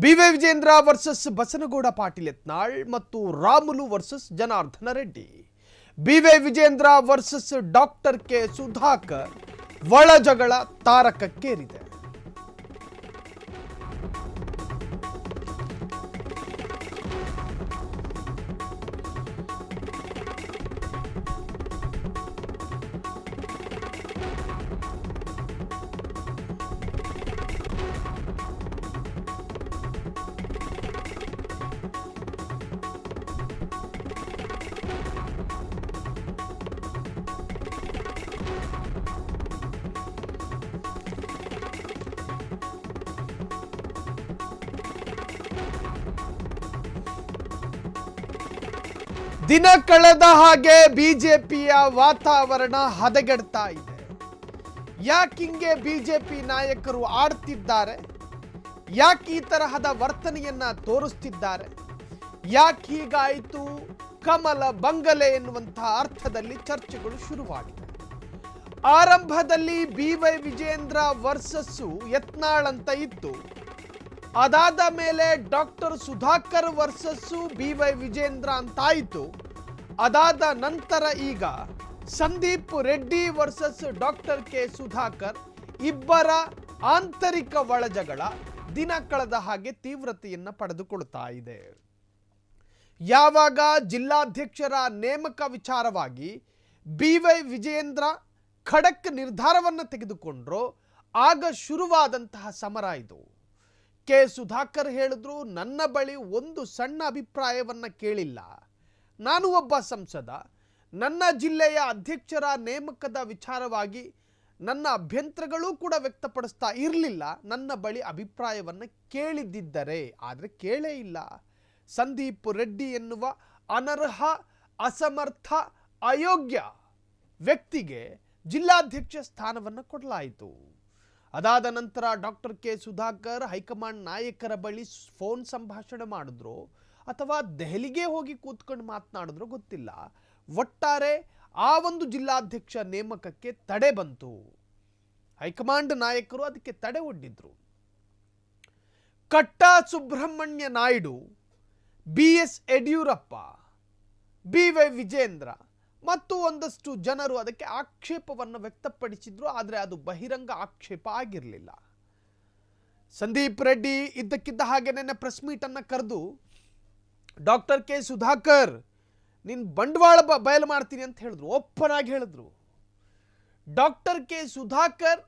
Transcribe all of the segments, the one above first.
B Y. Vijayendra versus Basanagouda Patil Yatnal ಮತ್ತು Ramulu versus Janardhana Reddy. B Y. Vijayendra versus doctor K Sudhakar ಒಳ ಜಗಳ ತಾರಕಕ್ಕೇರಿದೆ. ದಿನ ಕಳೆದ ಹಾಗೆ ಬಿಜೆಪಿಯ ವಾತಾವರಣ ಹದಗೆಡ್ತಾ ಇದೆ. ಯಾಕಿಂಗೆ ಬಿಜೆಪಿ ನಾಯಕರು ಆಡ್ತಿದ್ದಾರೆ? ಯಾಕೆ ಈ ತರಹದ ವರ್ತನೆಯನ್ನ ತೋರಿಸ್ತಿದ್ದಾರೆ? ಯಾಕೆ ಹೀಗಾಯಿತು? ಕಮಲ ಬಂಗಲೆ ಎನ್ನುವಂತಹ ಅರ್ಥದಲ್ಲಿ ಚರ್ಚೆಗಳು ಶುರುವಾಗಿದೆ. ಆರಂಭದಲ್ಲಿ ಬಿ.ವೈ. ವಿಜೇಂದ್ರ ವರ್ಸಸ್ಸು ಯತ್ನಾಳ್ ಅಂತ ಇತ್ತು. ಅದಾದ ಮೇಲೆ doctor Sudhakar versus B Y. Vijendra ಅಂತಾಯಿತು. ಅದಾದ ನಂತರ ಈಗ Sandeep Reddy versus doctor K Sudhakar ಇಬ್ಬರ ಆಂತರಿಕ ಒಳಜಗಳ ದಿನ ಕಳೆದ ಹಾಗೆ ತೀವ್ರತೆಯನ್ನು ಪಡೆದುಕೊಳ್ತಾ ಇದೆ. ಯಾವಾಗ ಜಿಲ್ಲಾಧ್ಯಕ್ಷರ ನೇಮಕ ವಿಚಾರವಾಗಿ ಬಿ.ವೈ. ವಿಜೇಂದ್ರ ಖಡಕ್ ನಿರ್ಧಾರವನ್ನು ತೆಗೆದುಕೊಂಡ್ರು, ಆಗ ಶುರುವಾದಂತಹ ಸಮರ ಇದು. ಕೆ ಸುಧಾಕರ್ ಹೇಳಿದ್ರು, ನನ್ನ ಬಳಿ ಒಂದು ಸಣ್ಣ ಅಭಿಪ್ರಾಯವನ್ನ ಕೇಳಿಲ್ಲ. ನಾನು ಒಬ್ಬ ಸಂಸದ, ನನ್ನ ಜಿಲ್ಲೆಯ ಅಧ್ಯಕ್ಷರ ನೇಮಕದ ವಿಚಾರವಾಗಿ ನನ್ನ ಅಭ್ಯಂತರಗಳು ಕೂಡ ವ್ಯಕ್ತಪಡಿಸ್ತಾ ಇರಲಿಲ್ಲ. ನನ್ನ ಬಳಿ ಅಭಿಪ್ರಾಯವನ್ನು ಕೇಳಿದ್ದರೆ, ಆದರೆ ಕೇಳೇ ಇಲ್ಲ. ಸಂದೀಪ್ ರೆಡ್ಡಿ ಎನ್ನುವ ಅನರ್ಹ, ಅಸಮರ್ಥ, ಅಯೋಗ್ಯ ವ್ಯಕ್ತಿಗೆ ಜಿಲ್ಲಾಧ್ಯಕ್ಷ ಸ್ಥಾನವನ್ನು ಕೊಡಲಾಯಿತು. ಅದಾದ ನಂತರ ಡಾಕ್ಟರ್ ಕೆ ಸುಧಾಕರ್ ಹೈಕಮಾಂಡ್ ನಾಯಕರ ಬಳಿ ಫೋನ್ ಸಂಭಾಷಣೆ ಮಾಡಿದ್ರು ಅಥವಾ ದೆಹಲಿಗೆ ಹೋಗಿ ಕೂತ್ಕೊಂಡು ಮಾತನಾಡಿದ್ರು ಗೊತ್ತಿಲ್ಲ. ಒಟ್ಟಾರೆ ಆ ಒಂದು ಜಿಲ್ಲಾಧ್ಯಕ್ಷ ನೇಮಕಕ್ಕೆ ತಡೆ ಬಂತು. ಹೈಕಮಾಂಡ್ ನಾಯಕರು ಅದಕ್ಕೆ ತಡೆ ಒಡ್ಡಿದ್ರು. ಕಟ್ಟಾ ಸುಬ್ರಹ್ಮಣ್ಯ ನಾಯ್ಡು, ಬಿ.ಎಸ್. ಯಡಿಯೂರಪ್ಪ, ಬಿ.ವೈ. ವಿಜೇಂದ್ರ ಮತ್ತು ಒಂದಷ್ಟು ಜನರು ಅದಕ್ಕೆ ಆಕ್ಷೇಪವನ್ನು ವ್ಯಕ್ತಪಡಿಸಿದ್ರು. ಆದರೆ ಅದು ಬಹಿರಂಗ ಆಕ್ಷೇಪ ಆಗಿರಲಿಲ್ಲ. ಸಂದೀಪ್ ರೆಡ್ಡಿ ಇದ್ದಕ್ಕಿದ್ದ ಹಾಗೆ ನೆನ್ನೆ ಪ್ರೆಸ್ ಮೀಟ್ ಅನ್ನು ಕರೆದು ಡಾಕ್ಟರ್ ಕೆ ಸುಧಾಕರ್ ನಿನ್ ಬಂಡವಾಳ ಬಯಲು ಮಾಡ್ತೀನಿ ಅಂತ ಹೇಳಿದ್ರು. ಓಪನ್ ಆಗಿ ಹೇಳಿದ್ರು. ಡಾಕ್ಟರ್ ಕೆ ಸುಧಾಕರ್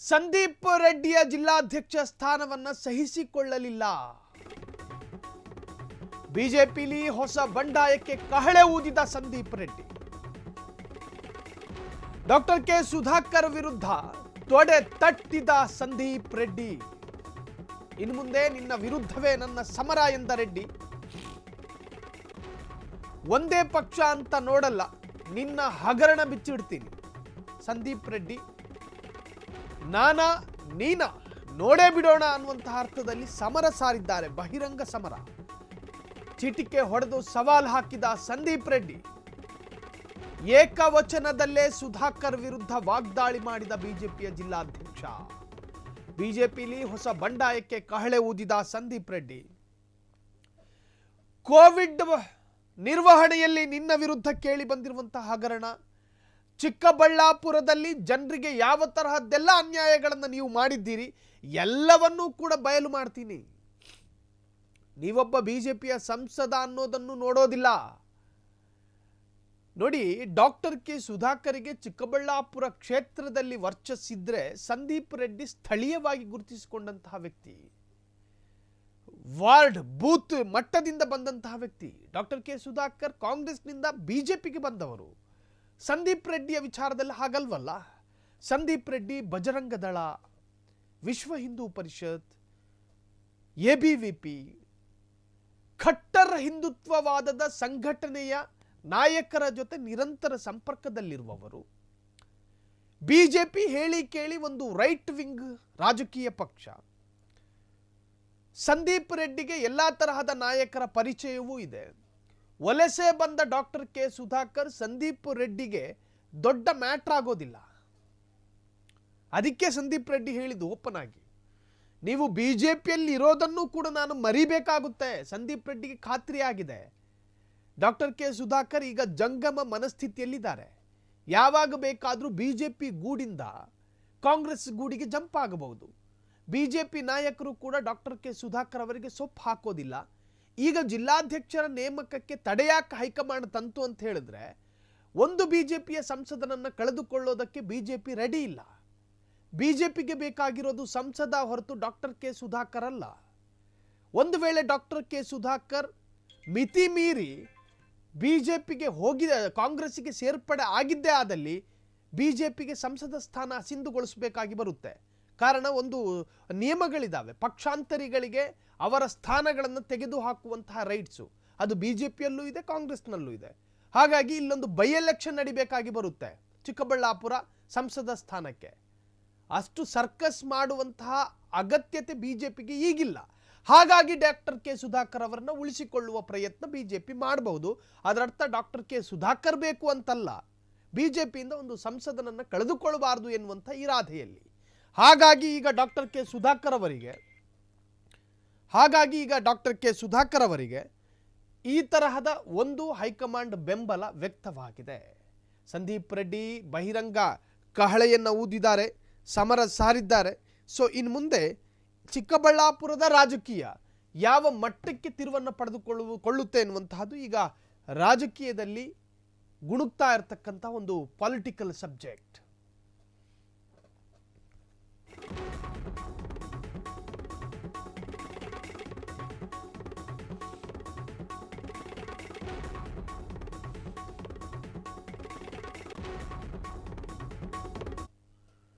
ಸಂದೀಪ್ ರೆಡ್ಡಿಯ ಜಿಲ್ಲಾಧ್ಯಕ್ಷ ಸ್ಥಾನವನ್ನು ಸಹಿಸಿಕೊಳ್ಳಲಿಲ್ಲ. ಬಿಜೆಪಿಲಿ ಹೊಸ ಬಂಡಾಯಕ್ಕೆ ಕಹಳೆ ಊದಿದ ಸಂದೀಪ್ ರೆಡ್ಡಿ ಡಾಕ್ಟರ್ ಕೆ ಸುಧಾಕರ್ ವಿರುದ್ಧ ತೊಡೆ ತಟ್ಟಿದ ಸಂದೀಪ್ ರೆಡ್ಡಿ. ಇನ್ನು ಮುಂದೆ ನಿನ್ನ ವಿರುದ್ಧವೇ ನನ್ನ ಸಮರ ಎಂದ ರೆಡ್ಡಿ, ಒಂದೇ ಪಕ್ಷ ಅಂತ ನೋಡಲ್ಲ, ನಿನ್ನ ಹಗರಣ ಬಿಚ್ಚಿಡ್ತೀನಿ. ಸಂದೀಪ್ ರೆಡ್ಡಿ ನಾನಾ ನೀನಾ ನೋಡೇ ಬಿಡೋಣ ಅನ್ನುವಂತಹ ಅರ್ಥದಲ್ಲಿ ಸಮರ ಸಾರಿದ್ದಾರೆ. ಬಹಿರಂಗ ಸಮರ. ಚಿಟಿಕೆ ಹೊಡೆದು ಸವಾಲ್ ಹಾಕಿದ ಸಂದೀಪ್ ರೆಡ್ಡಿ ಏಕವಚನದಲ್ಲೇ ಸುಧಾಕರ್ ವಿರುದ್ಧ ವಾಗ್ದಾಳಿ ಮಾಡಿದ ಬಿಜೆಪಿಯ ಜಿಲ್ಲಾಧ್ಯಕ್ಷ. ಬಿಜೆಪಿಲಿ ಹೊಸ ಬಂಡಾಯಕ್ಕೆ ಕಹಳೆ ಊದಿದ ಸಂದೀಪ್ ರೆಡ್ಡಿ, ಕೋವಿಡ್ ನಿರ್ವಹಣೆಯಲ್ಲಿ ನಿನ್ನ ವಿರುದ್ಧ ಕೇಳಿ ಬಂದಿರುವಂತಹ ಹಗರಣ, ಚಿಕ್ಕಬಳ್ಳಾಪುರದಲ್ಲಿ ಜನರಿಗೆ ಯಾವ ತರಹದ್ದೆಲ್ಲ ಅನ್ಯಾಯಗಳನ್ನು ನೀವು ಮಾಡಿದ್ದೀರಿ ಎಲ್ಲವನ್ನೂ ಕೂಡ ಬಯಲು ಮಾಡ್ತೀನಿ. ನೀವೊಬ್ಬ ಬಿಜೆಪಿಯ ಸಂಸದ ಅನ್ನೋದನ್ನು ನೋಡೋದಿಲ್ಲ. ನೋಡಿ, ಡಾಕ್ಟರ್ ಕೆ ಸುಧಾಕರ್ಗೆ ಚಿಕ್ಕಬಳ್ಳಾಪುರ ಕ್ಷೇತ್ರದಲ್ಲಿ ವರ್ಚಸ್ಸಿದ್ರೆ ಸಂದೀಪ್ ರೆಡ್ಡಿ ಸ್ಥಳೀಯವಾಗಿ ಗುರುತಿಸಿಕೊಂಡಂತಹ ವ್ಯಕ್ತಿ, ವಾರ್ಡ್ ಬೂತ್ ಮಟ್ಟದಿಂದ ಬಂದಂತಹ ವ್ಯಕ್ತಿ. ಡಾಕ್ಟರ್ ಕೆ ಸುಧಾಕರ್ ಕಾಂಗ್ರೆಸ್ನಿಂದ ಬಿಜೆಪಿಗೆ ಬಂದವರು. ಸಂದೀಪ್ ರೆಡ್ಡಿಯ ವಿಚಾರದಲ್ಲಿ ಹಾಗಲ್ವಲ್ಲ. ಸಂದೀಪ್ ರೆಡ್ಡಿ ಬಜರಂಗ ದಳ, ವಿಶ್ವ ಹಿಂದೂ ಪರಿಷತ್, ಎಬಿವಿಪಿ, ಖಟ್ಟರ್ ಹಿಂದುತ್ವವಾದದ ಸಂಘಟನೆಯ ನಾಯಕರ ಜೊತೆ ನಿರಂತರ ಸಂಪರ್ಕದಲ್ಲಿರುವವರು. ಬಿಜೆಪಿ ಹೇಳಿ ಕೇಳಿ ಒಂದು ರೈಟ್ ವಿಂಗ್ ರಾಜಕೀಯ ಪಕ್ಷ. ಸಂದೀಪ್ ರೆಡ್ಡಿಗೆ ಎಲ್ಲಾ ತರಹದ ನಾಯಕರ ಪರಿಚಯವೂ ಇದೆ. ವಲಸೆ ಬಂದ ಡಾಕ್ಟರ್ ಕೆ ಸುಧಾಕರ್ ಸಂದೀಪ್ ರೆಡ್ಡಿಗೆ ದೊಡ್ಡ ಮ್ಯಾಟರ್ ಆಗೋದಿಲ್ಲ. ಅದಕ್ಕೆ ಸಂದೀಪ್ ರೆಡ್ಡಿ ಹೇಳಿದ್ದು ಓಪನ್ ಆಗಿ, ನೀವು ಬಿಜೆಪಿಯಲ್ಲಿ ಇರೋದನ್ನು ಕೂಡ ನಾನು ಮರಿಬೇಕಾಗುತ್ತೆ. ಸಂದೀಪ್ ರೆಡ್ಡಿಗೆ ಖಾತ್ರಿಯಾಗಿದೆ. ಡಾಕ್ಟರ್ ಕೆ ಸುಧಾಕರ್ ಈಗ ಜಂಗಮ ಮನಸ್ಥಿತಿಯಲ್ಲಿದ್ದಾರೆ. ಯಾವಾಗ ಬೇಕಾದರೂ ಬಿಜೆಪಿ ಗೂಡಿಂದ ಕಾಂಗ್ರೆಸ್ ಗೂಡಿಗೆ ಜಂಪ್ ಆಗಬಹುದು. ಬಿಜೆಪಿ ನಾಯಕರು ಕೂಡ ಡಾಕ್ಟರ್ ಕೆ ಸುಧಾಕರ್ ಅವರಿಗೆ ಸೊಪ್ಪು ಹಾಕೋದಿಲ್ಲ. ಈಗ ಜಿಲ್ಲಾಧ್ಯಕ್ಷರ ನೇಮಕಕ್ಕೆ ತಡೆಯಾಕೆ ಹೈಕಮಾಂಡ್ ತಂತು ಅಂತ ಹೇಳಿದ್ರೆ, ಒಂದು ಬಿಜೆಪಿಯ ಸಂಸದನನ್ನು ಕಳೆದುಕೊಳ್ಳೋದಕ್ಕೆ ಬಿಜೆಪಿ ರೆಡಿ ಇಲ್ಲ. ಬಿಜೆಪಿಗೆ ಬೇಕಾಗಿರೋದು ಸಂಸದ ಹೊರತು ಡಾಕ್ಟರ್ ಕೆ ಸುಧಾಕರ್ ಅಲ್ಲ. ಒಂದು ವೇಳೆ ಡಾಕ್ಟರ್ ಕೆ ಸುಧಾಕರ್ ಮಿತಿ ಮೀರಿ ಬಿಜೆಪಿಗೆ ಹೋಗಿದ ಕಾಂಗ್ರೆಸ್ಸಿಗೆ ಸೇರ್ಪಡೆ ಆಗಿದ್ದೇ ಆದಲ್ಲಿ ಬಿಜೆಪಿಗೆ ಸಂಸದ ಸ್ಥಾನ ಸಿಂಧುಗೊಳಿಸಬೇಕಾಗಿ ಬರುತ್ತೆ. ಕಾರಣ ಒಂದು ನಿಯಮಗಳಿದ್ದಾವೆ. ಪಕ್ಷಾಂತರಿಗಳಿಗೆ ಅವರ ಸ್ಥಾನಗಳನ್ನು ತೆಗೆದುಹಾಕುವಂತಹ ರೈಟ್ಸು ಅದು ಬಿಜೆಪಿಯಲ್ಲೂ ಇದೆ, ಕಾಂಗ್ರೆಸ್ನಲ್ಲೂ ಇದೆ. ಹಾಗಾಗಿ ಇಲ್ಲೊಂದು ಬೈ ಎಲೆಕ್ಷನ್ ನಡಿಬೇಕಾಗಿ ಬರುತ್ತೆ ಚಿಕ್ಕಬಳ್ಳಾಪುರ ಸಂಸದ ಸ್ಥಾನಕ್ಕೆ. ಅಷ್ಟು ಸರ್ಕಸ್ ಮಾಡುವಂತಹ ಅಗತ್ಯತೆ ಬಿಜೆಪಿಗೆ ಈಗಿಲ್ಲ. ಹಾಗಾಗಿ ಡಾಕ್ಟರ್ ಕೆ ಸುಧಾಕರ್ ಅವರನ್ನ ಉಳಿಸಿಕೊಳ್ಳುವ ಪ್ರಯತ್ನ ಬಿಜೆಪಿ ಮಾಡಬಹುದು. ಅದರರ್ಥ ಡಾಕ್ಟರ್ ಕೆ ಸುಧಾಕರ್ ಬೇಕು ಅಂತಲ್ಲ, ಬಿಜೆಪಿಯಿಂದ ಒಂದು ಸಂಸದನನ್ನು ಕಳೆದುಕೊಳ್ಳಬಾರದು ಎನ್ನುವಂಥ ಇರಾದೆಯಲ್ಲಿ. ಹಾಗಾಗಿ ಈಗ ಡಾಕ್ಟರ್ ಕೆ ಸುಧಾಕರ್ ಅವರಿಗೆ ಈ ತರಹದ ಒಂದು ಹೈಕಮಾಂಡ್ ಬೆಂಬಲ ವ್ಯಕ್ತವಾಗಿದೆ. ಸಂದೀಪ್ ರೆಡ್ಡಿ ಬಹಿರಂಗ ಕಹಳೆಯನ್ನು ಊದಿದ್ದಾರೆ, ಸಮರ ಸಾರಿದ್ದಾರೆ. ಸೊ ಇನ್ನು ಮುಂದೆ ಚಿಕ್ಕಬಳ್ಳಾಪುರದ ರಾಜಕೀಯ ಯಾವ ಮಟ್ಟಕ್ಕೆ ತಿರುವನ್ನು ಪಡೆದುಕೊಳ್ಳುತ್ತೆ ಎನ್ನುವಂತಹದ್ದು ಈಗ ರಾಜಕೀಯದಲ್ಲಿ ಗುಣುಕ್ತಾ ಇರತಕ್ಕಂಥ ಒಂದು ಪೊಲಿಟಿಕಲ್ ಸಬ್ಜೆಕ್ಟ್.